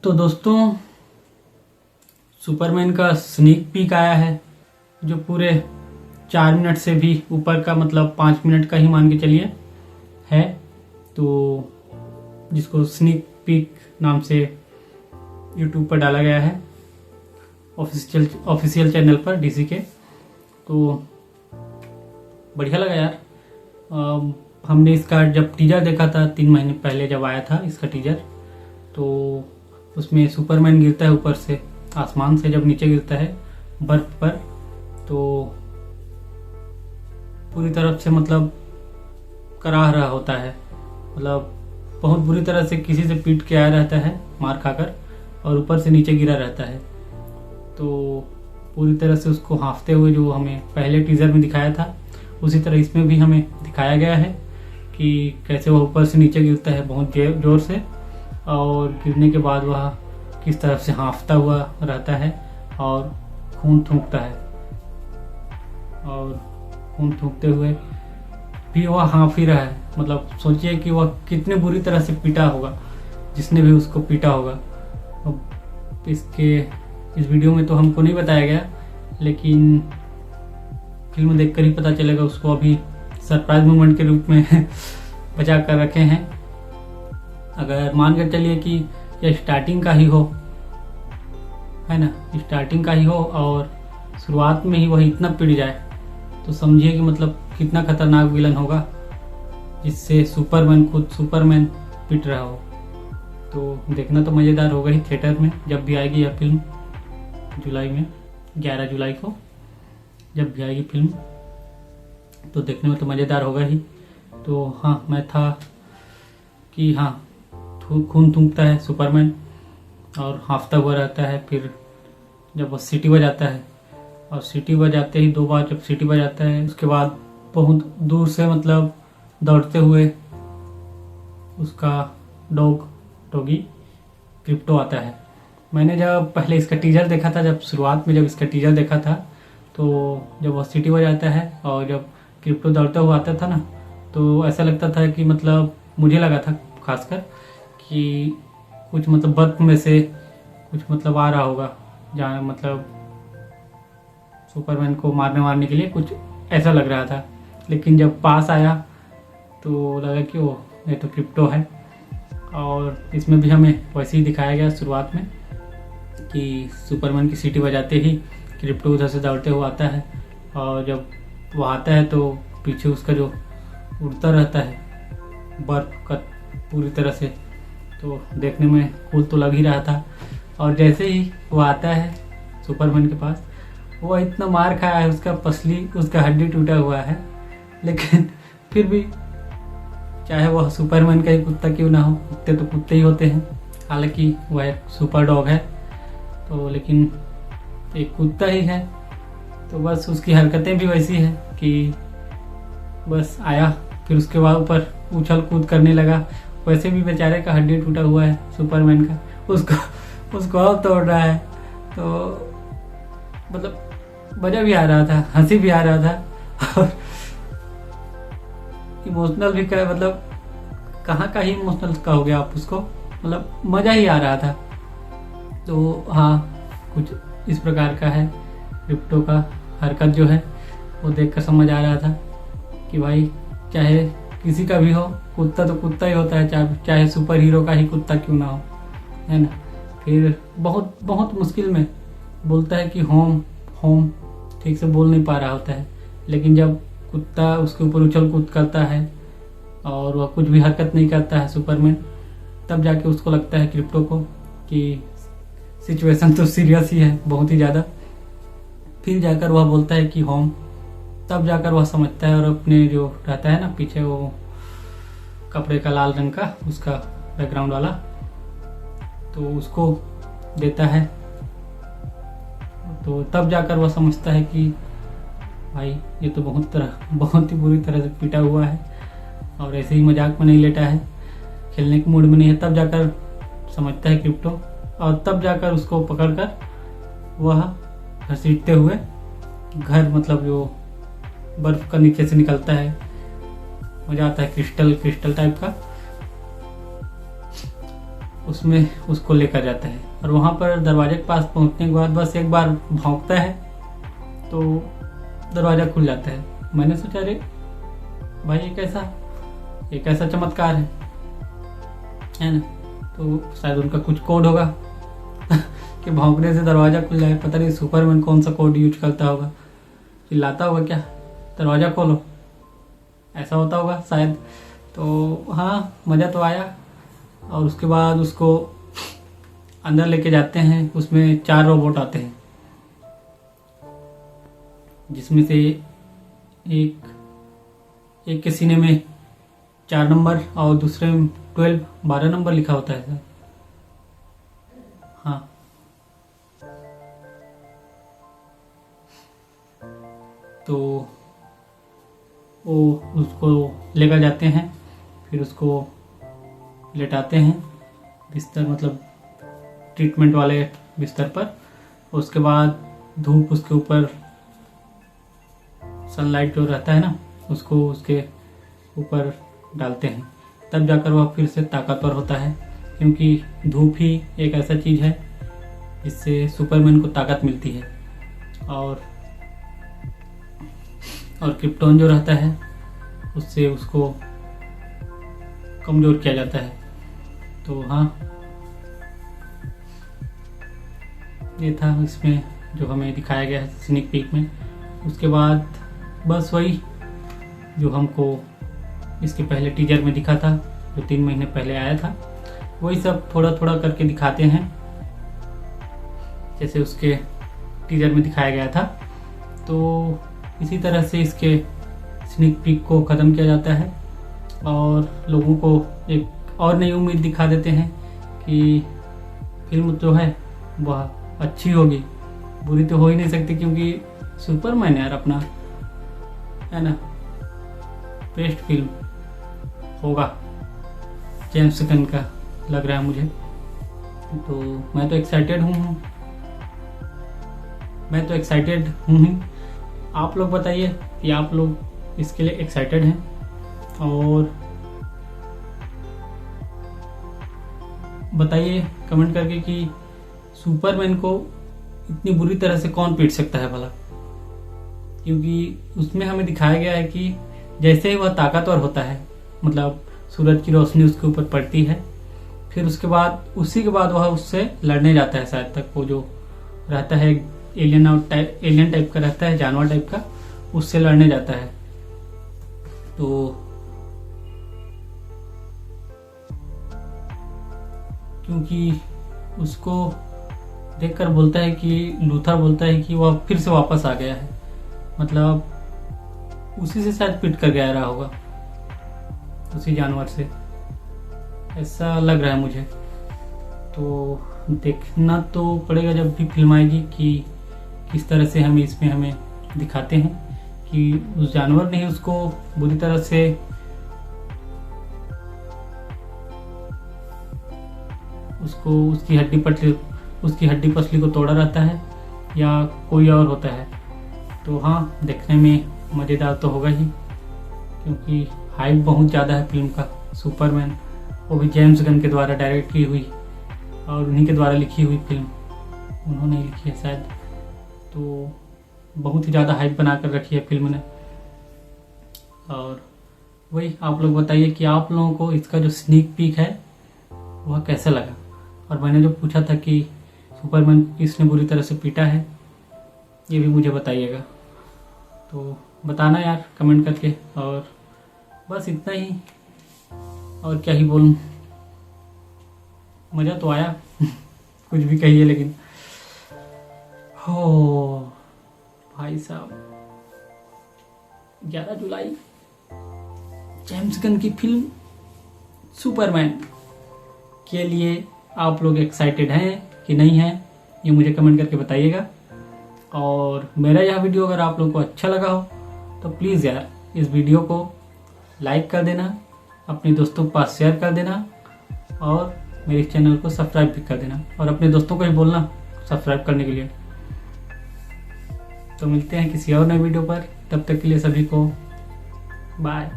तो दोस्तों, सुपरमैन का स्नीक पीक आया है जो पूरे 4 मिनट से भी ऊपर का, मतलब 5 मिनट का ही मान के चलिए है। तो जिसको स्नीक पीक नाम से यूट्यूब पर डाला गया है ऑफिशियल चैनल पर डीसी के। तो बढ़िया लगा यार। हमने इसका जब टीजर देखा था 3 महीने पहले जब आया था इसका टीजर, तो उसमें सुपरमैन गिरता है ऊपर से, आसमान से जब नीचे गिरता है बर्फ पर, तो पूरी तरफ से मतलब कराह रहा होता है, मतलब बहुत बुरी तरह से किसी से पीट के आया रहता है मार खाकर, और ऊपर से नीचे गिरा रहता है। तो पूरी तरह से उसको हाँफते हुए जो हमें पहले टीजर में दिखाया था, उसी तरह इसमें भी हमें दिखाया गया है कि कैसे वह ऊपर से नीचे गिरता है बहुत जोर से, और गिरने के बाद वह किस तरह से हाँफता हुआ रहता है और खून थूकता है, और खून थूकते हुए भी वह हाँफ ही रहा है। मतलब सोचिए कि वह कितने बुरी तरह से पीटा होगा, जिसने भी उसको पीटा होगा। अब इस वीडियो में तो हमको नहीं बताया गया, लेकिन फिल्म देखकर ही पता चलेगा। उसको अभी सरप्राइज मोमेंट के रूप में बचा कर रखे हैं। अगर मान कर चलिए कि यह स्टार्टिंग का ही हो, है ना, स्टार्टिंग का ही हो और शुरुआत में ही वह इतना पिट जाए, तो समझिए कि मतलब कितना खतरनाक विलन होगा, जिससे सुपरमैन खुद सुपरमैन पिट रहा हो। तो देखना तो मज़ेदार होगा ही थिएटर में, जब भी आएगी यह फिल्म जुलाई में, 11 जुलाई को जब भी आएगी फिल्म, तो देखने में तो मज़ेदार होगा ही। तो हाँ, मैं था कि हाँ, खून थूकता है सुपरमैन और हाँफता हुआ रहता है। फिर जब वो सीटी बजाता है, और सीटी बजाते ही 2 बार जब सीटी बजाता है, उसके बाद बहुत दूर से मतलब दौड़ते हुए उसका डॉगी क्रिप्टो आता है। मैंने जब पहले इसका टीजर देखा था, जब शुरुआत में जब इसका टीजर देखा था, तो जब वो सीटी बजाता है और जब क्रिप्टो दौड़ता हुआ आता था ना, तो ऐसा लगता था कि मतलब मुझे लगा था खासकर कि कुछ मतलब बर्फ में से कुछ मतलब आ रहा होगा, जहाँ मतलब सुपरमैन को मारने के लिए कुछ ऐसा लग रहा था। लेकिन जब पास आया तो लगा कि वो ये तो क्रिप्टो है। और इसमें भी हमें वैसे ही दिखाया गया शुरुआत में कि सुपरमैन की सीटी बजाते ही क्रिप्टो उधर से दौड़ते हुए आता है, और जब वो आता है तो पीछे उसका जो उड़ता रहता है बर्फ का पूरी तरह से, तो देखने में कूल तो लग ही रहा था। और जैसे ही वो आता है सुपरमैन के पास, वो इतना मार खाया है, उसका हड्डी टूटा हुआ है, लेकिन फिर भी चाहे वह सुपरमैन का ही कुत्ता क्यों ना हो, कुत्ते तो कुत्ते ही होते हैं। हालांकि वह एक सुपर डॉग है, तो लेकिन एक कुत्ता ही है, तो बस उसकी हरकतें भी वैसी है कि बस आया, फिर उसके बाद ऊपर उछल कूद करने लगा। वैसे भी बेचारे का हड्डी टूटा हुआ है सुपरमैन का, उसको अब तोड़ रहा है। तो मतलब मजा भी आ रहा था, हंसी भी आ रहा था, और इमोशनल भी का, मतलब कहाँ का ही इमोशनल का हो गया आप उसको, मतलब मजा ही आ रहा था। तो हाँ, कुछ इस प्रकार का है क्रिप्टो का हरकत जो है, वो देखकर समझ आ रहा था कि भाई चाहे किसी का भी हो, कुत्ता तो कुत्ता ही होता है, चाहे सुपर हीरो का ही कुत्ता क्यों ना हो, है ना। फिर बहुत बहुत मुश्किल में बोलता है कि होम होम, ठीक से बोल नहीं पा रहा होता है, लेकिन जब कुत्ता उसके ऊपर उछल कूद करता है और वह कुछ भी हरकत नहीं करता है सुपरमैन, तब जाके उसको लगता है क्रिप्टो को कि सिचुएशन तो सीरियस ही है, बहुत ही ज़्यादा। फिर जाकर वह बोलता है कि होम, तब जाकर वह समझता है, और अपने जो रहता है ना पीछे वो कपड़े का लाल रंग का उसका बैकग्राउंड वाला, तो उसको देता है। तो तब जाकर वह समझता है कि भाई ये तो बहुत ही बुरी तरह से पीटा हुआ है, और ऐसे ही मजाक में नहीं लेटा है, खेलने के मूड में नहीं है। तब जाकर समझता है क्रिप्टो, और तब जाकर उसको पकड़कर वह घसीटते हुए घर, मतलब जो बर्फ का नीचे से निकलता है, मजा आता है, क्रिस्टल टाइप का, उसमें उसको लेकर जाता है। और वहाँ पर दरवाजे के पास पहुँचने के बाद बस एक बार भौंकता है तो दरवाज़ा खुल जाता है। मैंने सोचा अरे भाई ये कैसा चमत्कार है ना। तो शायद उनका कुछ कोड होगा कि भौंकने से दरवाज़ा खुल जाए। पता नहीं सुपरमैन कौन सा कोड यूज करता होगा, चिल्लाता होगा क्या दरवाज़ा खोलो, ऐसा होता होगा शायद। तो हाँ, मज़ा तो आया। और उसके बाद उसको अंदर लेके जाते हैं। उसमें 4 रोबोट आते हैं, जिसमें से एक के सीने में 4 नंबर और दूसरे में 12 नंबर लिखा होता है सर। हाँ, तो वो उसको लेकर जाते हैं, फिर उसको लेटाते हैं बिस्तर, मतलब ट्रीटमेंट वाले बिस्तर पर। उसके बाद धूप उसके ऊपर, सनलाइट जो रहता है ना, उसको उसके ऊपर डालते हैं, तब जाकर वह फिर से ताकतवर होता है। क्योंकि धूप ही एक ऐसा चीज़ है जिससे सुपरमैन को ताकत मिलती है। और क्रिप्टॉन जो रहता है उससे उसको कमज़ोर किया जाता है। तो हाँ, ये था इसमें जो हमें दिखाया गया है स्नीक पीक में। उसके बाद बस वही जो हमको इसके पहले टीजर में दिखा था, जो 3 महीने पहले आया था, वही सब थोड़ा थोड़ा करके दिखाते हैं, जैसे उसके टीजर में दिखाया गया था। तो इसी तरह से इसके स्नीक पीक को ख़त्म किया जाता है और लोगों को एक और नई उम्मीद दिखा देते हैं कि फिल्म जो है वह अच्छी होगी, बुरी तो हो ही नहीं सकती, क्योंकि सुपरमैन यार अपना है ना, बेस्ट फिल्म होगा जेम्स गन का, लग रहा है मुझे। तो मैं तो एक्साइटेड हूँ। आप लोग बताइए कि आप लोग इसके लिए एक्साइटेड हैं, और बताइए कमेंट करके कि सुपरमैन को इतनी बुरी तरह से कौन पीट सकता है भला। क्योंकि उसमें हमें दिखाया गया है कि जैसे ही वह ताकतवर होता है, मतलब सूरज की रोशनी उसके ऊपर पड़ती है, फिर उसी के बाद वह उससे लड़ने जाता है। शायद तक वो जो रहता है एलियन टाइप का रहता है, जानवर टाइप का, उससे लड़ने जाता है। तो क्योंकि उसको देखकर बोलता है कि लूथर बोलता है कि वह फिर से वापस आ गया है, मतलब उसी से शायद पिट कर गया रहा होगा, उसी जानवर से, ऐसा लग रहा है मुझे। तो देखना तो पड़ेगा जब भी फिल्म आएगी कि किस तरह से हमें दिखाते हैं कि उस जानवर ने ही उसको बुरी तरह से उसकी हड्डी पसली को तोड़ा रहता है, या कोई और होता है। तो हाँ, देखने में मज़ेदार तो होगा ही, क्योंकि हाइप बहुत ज़्यादा है फिल्म का। सुपरमैन, वो भी जेम्स गन के द्वारा डायरेक्ट की हुई और उन्हीं के द्वारा लिखी हुई फिल्म, उन्होंने लिखी है शायद। तो बहुत ही ज़्यादा हाइप बना कर रखी है फिल्म ने। और वही आप लोग बताइए कि आप लोगों को इसका जो स्नीक पीक है वह कैसा लगा। और मैंने जो पूछा था कि सुपरमैन को किसने बुरी तरह से पीटा है, ये भी मुझे बताइएगा। तो बताना यार कमेंट करके। और बस इतना ही, और क्या ही बोलूं, मज़ा तो आया कुछ भी कहिए, लेकिन हो भाई साहब, 11 जुलाई जेम्स गन की फिल्म सुपरमैन के लिए आप लोग एक्साइटेड हैं कि नहीं हैं, ये मुझे कमेंट करके बताइएगा। और मेरा यह वीडियो अगर आप लोगों को अच्छा लगा हो तो प्लीज़ यार इस वीडियो को लाइक कर देना, अपने दोस्तों के पास शेयर कर देना, और मेरे चैनल को सब्सक्राइब भी कर देना, और अपने दोस्तों को भी बोलना सब्सक्राइब करने के लिए। तो मिलते हैं किसी और नए वीडियो पर, तब तक के लिए सभी को बाय।